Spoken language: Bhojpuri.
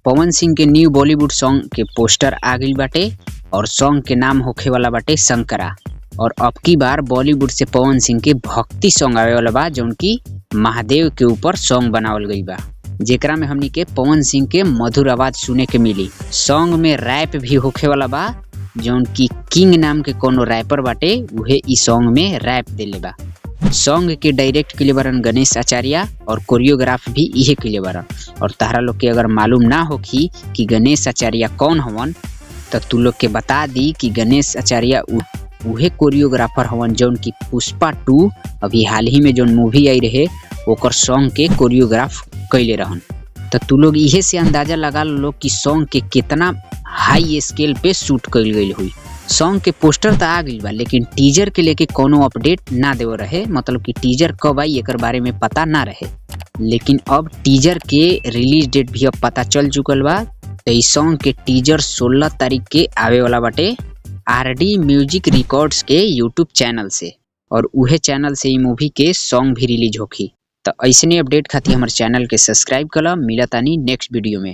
पवन सिंह के न्यू बॉलीवुड सॉन्ग के पोस्टर आ गइल बाटे और सॉन्ग के नाम होखे वाला बाटे शंकरा। और अब की बार बॉलीवुड से पवन सिंह के भक्ति सॉन्ग आवे वाला बा जौन की महादेव के ऊपर सॉन्ग बनावल गई बा, जेकरा में हमनी के पवन सिंह के मधुर आवाज सुने के मिली। सॉन्ग में रैप भी होखे वाला बा जौन की किंग नाम के कोनो रैपर बाटे उहे इ सॉन्ग में रैप देले बा। सॉन्ग के डायरेक्ट कइले बारन गणेश आचार्य और कोरियोग्राफ भी इहे कइले बारन। और तारा लोग के अगर मालूम ना होखी कि गणेश आचार्य कौन हवन तो तू लोग के बता दी कि गणेश आचार्य उहे कोरियोग्राफर हवन जौन की पुष्पा 2 अभी हाल ही में जौन मूवी आई रहे ओकर सॉन्ग के कोरियोग्राफ कइले रहन। तो तू लोग इहे से अंदाजा लगा लो कि सॉन्ग के कितना हाई स्केल पे शूट कइल गइल हुई। सॉन्ग के पोस्टर तो आ गइल बा लेकिन टीजर के लेके कोनो अपडेट ना देव रहे, मतलब कि टीजर कब आई एकर बारे में पता ना रहे। लेकिन अब टीजर के रिलीज डेट भी अब पता चल चुकल बा। तो इस सॉन्ग के टीजर 16 तारीख के आवे वाला बाटे आरडी म्यूजिक रिकॉर्ड्स के यूट्यूब चैनल से, और उहे चैनल से इ मूवी के सॉन्ग भी रिलीज होखी। तो ऐसने अपडेट खातिर हमारे चैनल के सब्सक्राइब कला। मिलतानी नेक्स्ट वीडियो में।